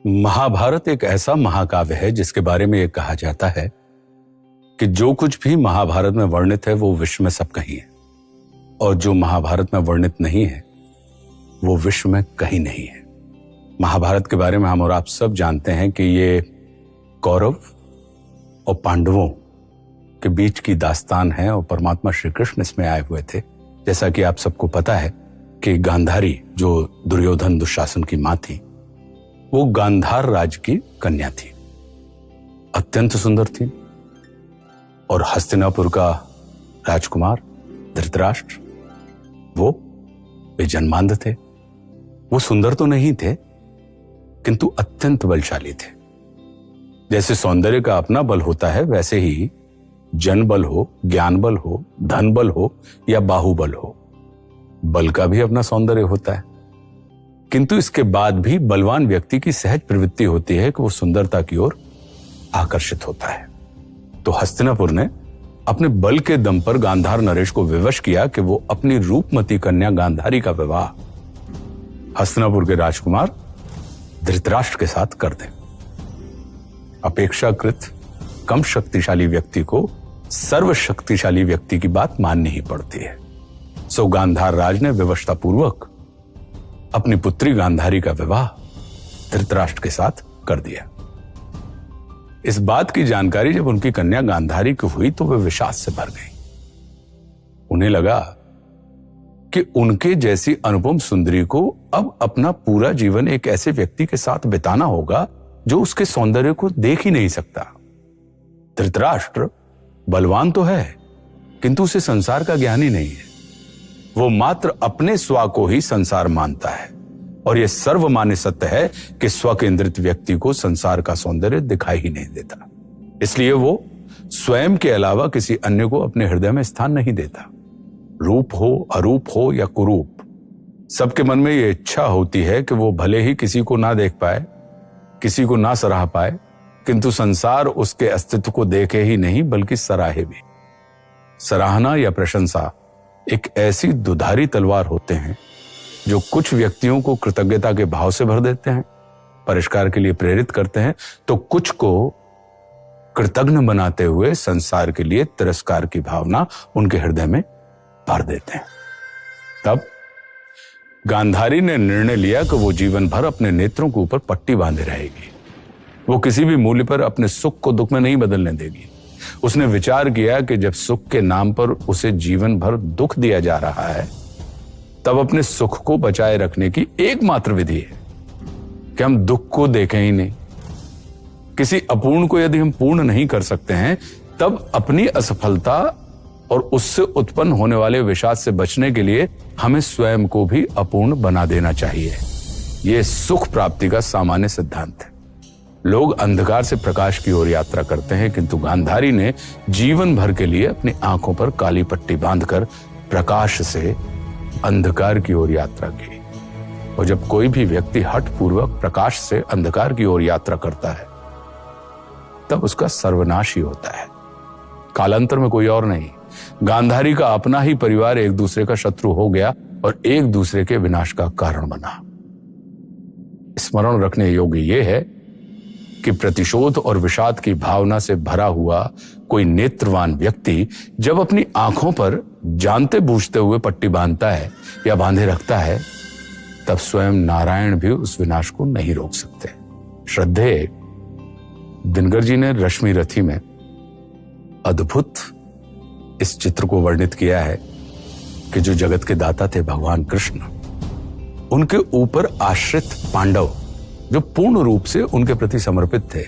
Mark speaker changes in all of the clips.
Speaker 1: महाभारत एक ऐसा महाकाव्य है जिसके बारे में यह कहा जाता है कि जो कुछ भी महाभारत में वर्णित है वो विश्व में सब कहीं है, और जो महाभारत में वर्णित नहीं है वो विश्व में कहीं नहीं है। महाभारत के बारे में हम और आप सब जानते हैं कि ये कौरव और पांडवों के बीच की दास्तान है और परमात्मा श्री कृष्ण इसमें आए हुए थे। जैसा कि आप सबको पता है कि गांधारी, जो दुर्योधन दुशासन की मां थी, वो गांधार राज की कन्या थी, अत्यंत सुंदर थी। और हस्तिनापुर का राजकुमार धृतराष्ट्र, वे जन्मांध थे। वो सुंदर तो नहीं थे किंतु अत्यंत बलशाली थे। जैसे सौंदर्य का अपना बल होता है, वैसे ही जन बल हो, ज्ञान बल हो, धन बल हो या बाहुबल हो, बल का भी अपना सौंदर्य होता है। किंतु इसके बाद भी बलवान व्यक्ति की सहज प्रवृत्ति होती है कि वो सुंदरता की ओर आकर्षित होता है। तो हस्तिनापुर ने अपने बल के दम पर गांधार नरेश को विवश किया कि वो अपनी रूपमती कन्या गांधारी का विवाह हस्तिनापुर के राजकुमार धृतराष्ट्र के साथ कर दें। अपेक्षाकृत कम शक्तिशाली व्यक्ति को सर्वशक्तिशाली व्यक्ति की बात माननी ही पड़ती है। सो गांधार राज ने विवशता पूर्वक अपनी पुत्री गांधारी का विवाह धृतराष्ट्र के साथ कर दिया। इस बात की जानकारी जब उनकी कन्या गांधारी को हुई तो वे विषाद से भर गई। उन्हें लगा कि उनके जैसी अनुपम सुंदरी को अब अपना पूरा जीवन एक ऐसे व्यक्ति के साथ बिताना होगा जो उसके सौंदर्य को देख ही नहीं सकता। धृतराष्ट्र बलवान तो है किंतु उसे संसार का ज्ञान ही नहीं है। वो मात्र अपने स्व को ही संसार मानता है, और यह सर्वमान्य सत्य है कि स्व केंद्रित व्यक्ति को संसार का सौंदर्य दिखाई ही नहीं देता। इसलिए वो स्वयं के अलावा किसी अन्य को अपने हृदय में स्थान नहीं देता। रूप हो, अरूप हो या कुरूप, सबके मन में यह इच्छा होती है कि वो भले ही किसी को ना देख पाए, किसी को ना सराह पाए, किंतु संसार उसके अस्तित्व को देखे ही नहीं बल्कि सराहे भी। सराहना या प्रशंसा एक ऐसी दुधारी तलवार होते हैं जो कुछ व्यक्तियों को कृतज्ञता के भाव से भर देते हैं, परिष्कार के लिए प्रेरित करते हैं, तो कुछ को कृतज्ञ बनाते हुए संसार के लिए तिरस्कार की भावना उनके हृदय में भर देते हैं। तब गांधारी ने निर्णय लिया कि वो जीवन भर अपने नेत्रों के ऊपर पट्टी बांधे रहेगी। वो किसी भी मूल्य पर अपने सुख को दुख में नहीं बदलने देगी। उसने विचार किया कि जब सुख के नाम पर उसे जीवन भर दुख दिया जा रहा है, तब अपने सुख को बचाए रखने की एकमात्र विधि है कि हम दुख को देखें ही नहीं। किसी अपूर्ण को यदि हम पूर्ण नहीं कर सकते हैं, तब अपनी असफलता और उससे उत्पन्न होने वाले विषाद से बचने के लिए हमें स्वयं को भी अपूर्ण बना देना चाहिए। यह सुख प्राप्ति का सामान्य सिद्धांत है। लोग अंधकार से प्रकाश की ओर यात्रा करते हैं, किंतु गांधारी ने जीवन भर के लिए अपनी आंखों पर काली पट्टी बांधकर प्रकाश से अंधकार की ओर यात्रा की। और जब कोई भी व्यक्ति हठपूर्वक प्रकाश से अंधकार की ओर यात्रा करता है, तब उसका सर्वनाश ही होता है। कालांतर में कोई और नहीं, गांधारी का अपना ही परिवार एक दूसरे का शत्रु हो गया और एक दूसरे के विनाश का कारण बना। स्मरण रखने योग्य यह है कि प्रतिशोध और विषाद की भावना से भरा हुआ कोई नेत्रवान व्यक्ति जब अपनी आंखों पर जानते बूझते हुए पट्टी बांधता है या बांधे रखता है, तब स्वयं नारायण भी उस विनाश को नहीं रोक सकते। श्रद्धेय दिनकर जी ने रश्मि रथी में अद्भुत इस चित्र को वर्णित किया है कि जो जगत के दाता थे भगवान कृष्ण, उनके ऊपर आश्रित पांडव जो पूर्ण रूप से उनके प्रति समर्पित थे,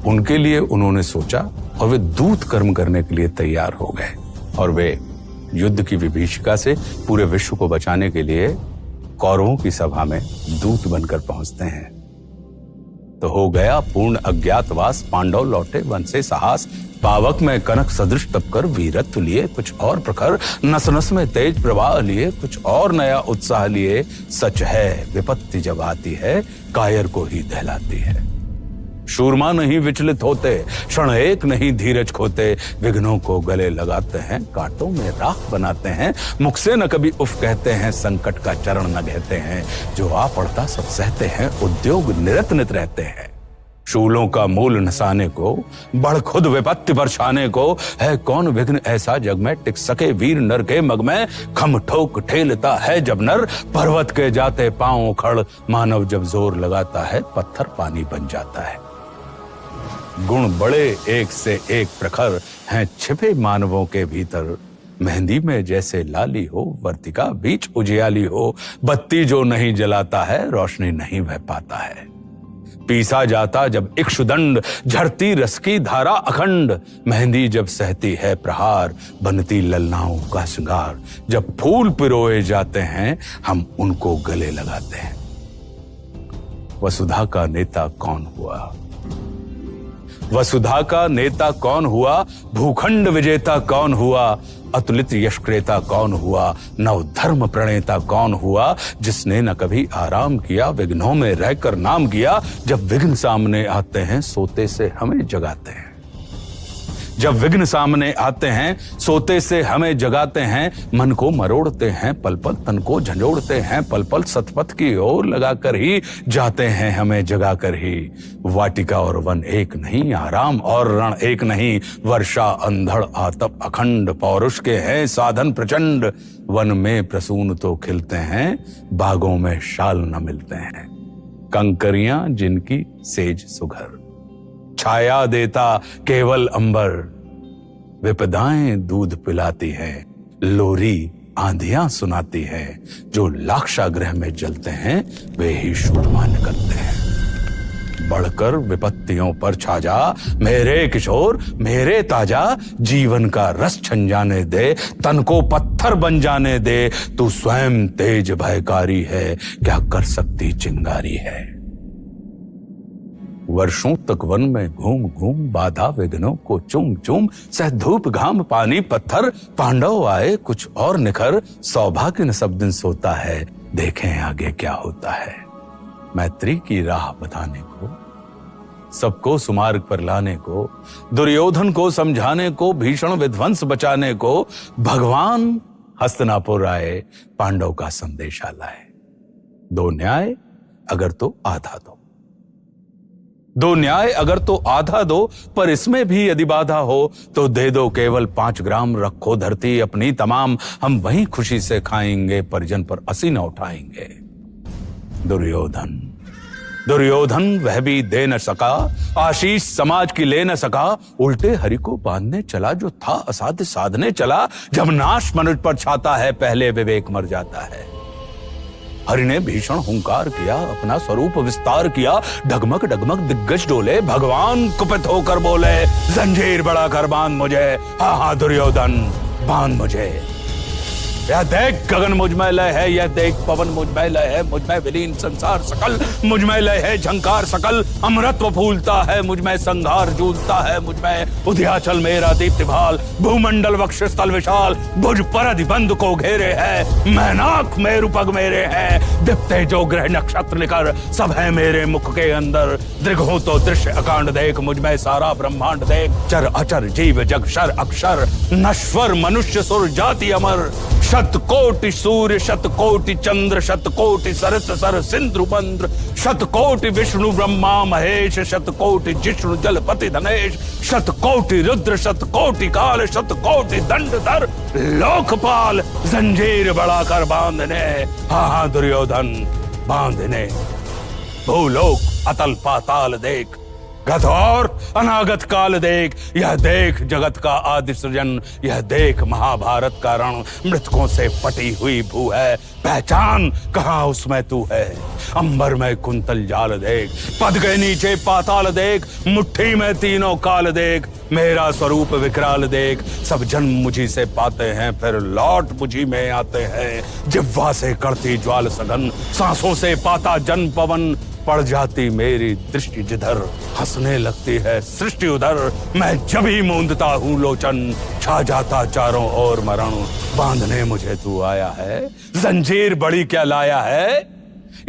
Speaker 1: उनके लिए उन्होंने सोचा और वे दूत कर्म करने के लिए तैयार हो गए। और वे युद्ध की विभीषिका से पूरे विश्व को बचाने के लिए कौरवों की सभा में दूत बनकर पहुंचते हैं। तो हो गया पूर्ण अज्ञातवास, पांडव लौटे वन से साहस, पावक में कनक सदृश तपकर वीरत्व लिए कुछ और प्रखर, नस नस में तेज प्रवाह लिए कुछ और नया उत्साह लिए। सच है विपत्ति जब आती है कायर को ही दहलाती है। शूरमा नहीं विचलित होते, क्षण एक नहीं धीरज खोते, विघ्नों को गले लगाते हैं, कांटों में राख बनाते हैं, मुख से न कभी उफ कहते हैं, संकट का चरण न कहते हैं, जो आ पड़ता सब सहते हैं, उद्योग निरत नित रहते हैं। शूलों का मूल नसाने को, बढ़ खुद विपत्ति बरछाने को, है कौन विघ्न ऐसा जग में, टिक सके वीर नर के मग में, खम ठोक ठेलता है जब नर, पर्वत के जाते पांव उखड़, मानव जब जोर लगाता है, पत्थर पानी बन जाता है। गुण बड़े एक से एक प्रखर हैं छिपे मानवों के भीतर, मेहंदी में जैसे लाली हो, वर्तिका बीच उजियाली हो, बत्ती जो नहीं जलाता है, रोशनी नहीं वह पाता है। पीसा जाता जब इक्षुदंड, झरती रस की धारा अखंड, मेहंदी जब सहती है प्रहार, बनती ललनाओं का श्रृंगार, जब फूल पिरोए जाते हैं, हम उनको गले लगाते हैं। वसुधा का नेता कौन हुआ? वसुधा का नेता कौन हुआ? भूखंड विजेता कौन हुआ? अतुलित यशक्रेता कौन हुआ? नव धर्म प्रणेता कौन हुआ? जिसने न कभी आराम किया, विघ्नों में रहकर नाम किया, जब विघ्न सामने आते हैं, सोते से हमें जगाते हैं। जब विघ्न सामने आते हैं, सोते से हमें जगाते हैं, मन को मरोड़ते हैं पल पल, तन को झंझोड़ते हैं पल पल, सतपथ की ओर लगाकर ही जाते हैं हमें जगाकर ही। वाटिका और वन एक नहीं, आराम और रण एक नहीं, वर्षा अंधड़ आतप अखंड, पौरुष के हैं साधन प्रचंड, वन में प्रसून तो खिलते हैं, बागों में शाल न मिलते हैं, कंकरियां जिनकी सेज सुघर, छाया देता केवल अंबर, विपदाएं दूध पिलाती है, लोरी आंधियां सुनाती है, जो लाक्षागृह में जलते हैं वे ही शूरमान करते हैं। बढ़कर विपत्तियों पर छा जा मेरे किशोर, मेरे ताजा, जीवन का रस छन जाने दे, तन को पत्थर बन जाने दे, तू स्वयं तेज भयकारी है, क्या कर सकती चिंगारी है। वर्षों तक वन में घूम घूम, बाधा विघ्नों को चूम चूम, सह धूप घाम पानी पत्थर, पांडव आए कुछ और निखर, सौभाग्य न सब दिन सोता है, देखें आगे क्या होता है। मैत्री की राह बताने को, सबको सुमार्ग पर लाने को, दुर्योधन को समझाने को, भीषण विध्वंस बचाने को, भगवान हस्तिनापुर आए, पांडव का संदेशा लाए। दो न्याय अगर तो आधा दो, दो न्याय अगर तो आधा दो, पर इसमें भी यदि बाधा हो तो दे दो केवल 5 ग्राम, रखो धरती अपनी तमाम, हम वहीं खुशी से खाएंगे, परिजन पर असी न उठाएंगे। दुर्योधन दुर्योधन वह भी दे न सका, आशीष समाज की ले न सका, उल्टे हरि को बांधने चला, जो था असाध्य साधने चला, जब नाश मनुष्य पर छाता है, पहले विवेक मर जाता है। हरि ने भीषण हुंकार किया, अपना स्वरूप विस्तार किया, डगमग डगमग दिग्गज डोले, भगवान कुपित होकर बोले, जंजीर बड़ा कर बांध मुझे, हाँ हाँ दुर्योधन बांध मुझे। यह देख गगन मुझ में लय है, यह देख पवन मुझ में लय है, मुझ में विलीन संसार सकल, मुझ में लय है झंकार सकल, अमृतत्व फूलता है मुझ में, संघार जूझता है मुझ में, उदयाचल मेरा दीप्ति भाल, भूमंडल वक्ष स्थल विशाल, भुज परधि बंद को घेरे है, मैनाक मेरु पग मेरे हैं, दिप्ते जो ग्रह नक्षत्र निकर, सब है मेरे मुख के अंदर, दृघों तो दृश्य अकांड देख, मुझ में सारा ब्रह्मांड देख, चर अचर जीव जग शर अक्षर, नश्वर मनुष्य सुर जाति अमर, शतकोटि सूर्य शतकोटि चंद्र, शतकोटि सरस सर सिंधु मंद्र, शतकोटि विष्णु ब्रह्मा महेश, शतकोटि जिष्णु जलपति धनेश, शतकोटि रुद्र शतकोटि काल, शतकोटि दंडधर लोकपाल, जंजीर बड़ा कर बांधने, हाँ हाँ दुर्योधन बांधने। भूलोक अतल पाताल देख, गत और अनागत काल देख, यह देख जगत का आदि सृजन, यह देख महाभारत का रण, मृतकों से पटी हुई भू है, पहचान कहाँ उसमें तू है। अंबर में कुंतल जाल देख, पद के नीचे पाताल देख, मुट्ठी में तीनों काल देख, मेरा स्वरूप विकराल देख, सब जन्म मुझी से पाते हैं, फिर लौट मुझी में आते हैं, जिह्वा से करती ज्वाल सघन, सांसों से पाता जन पवन, पड़ जाती मेरी दृष्टि जिधर, हंसने लगती है सृष्टि उधर, मैं जब ही मूंदता हूँ लोचन, छा जाता चारों ओर मरण, बांधने मुझे तू आया है, जंजीर बड़ी क्या लाया है,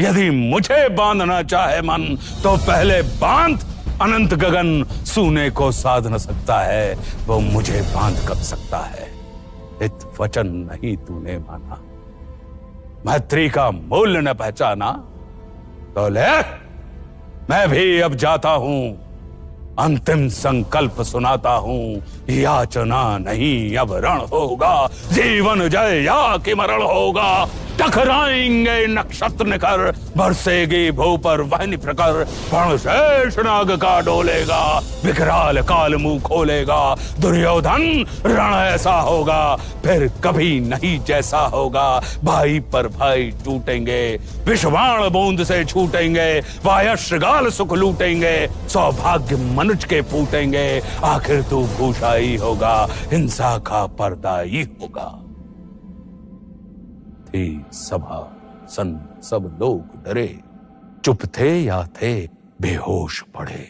Speaker 1: यदि मुझे बांधना चाहे मन, तो पहले बांध अनंत गगन सूने को साध न सकता है, वो मुझे बांध कब सकता है। इत वचन नहीं तूने माना, मैत्री का मूल्य न पहचाना, तो ले मैं भी अब जाता हूं, अंतिम संकल्प सुनाता हूं। याचना नहीं अब रण होगा, जीवन जय या कि मरण होगा। टकराएंगे नक्षत्र निकर, बरसेगी भू पर वहनी प्रकर। पण शेष नाग का डोलेगा, विकराल काल मुंह खोलेगा। दुर्योधन रण ऐसा होगा, फिर कभी नहीं जैसा होगा। भाई पर भाई टूटेंगे, विषवाण बूंद से छूटेंगे। वायश्रगाल सुख लूटेंगे, सौभाग्य मनुज के फूटेंगे। आखिर तू भूषा ही होगा, हिंसा का पर्दा ही होगा। सभा सन सब लोग डरे, चुप थे या थे बेहोश पड़े।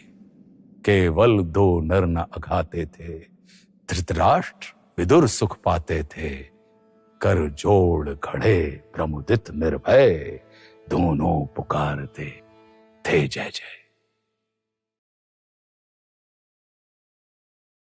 Speaker 1: केवल दो नर न अघाते थे, धृतराष्ट्र विदुर सुख पाते थे। कर जोड़ खड़े प्रमुदित निर्भय, दोनों पुकारते थे जय जय।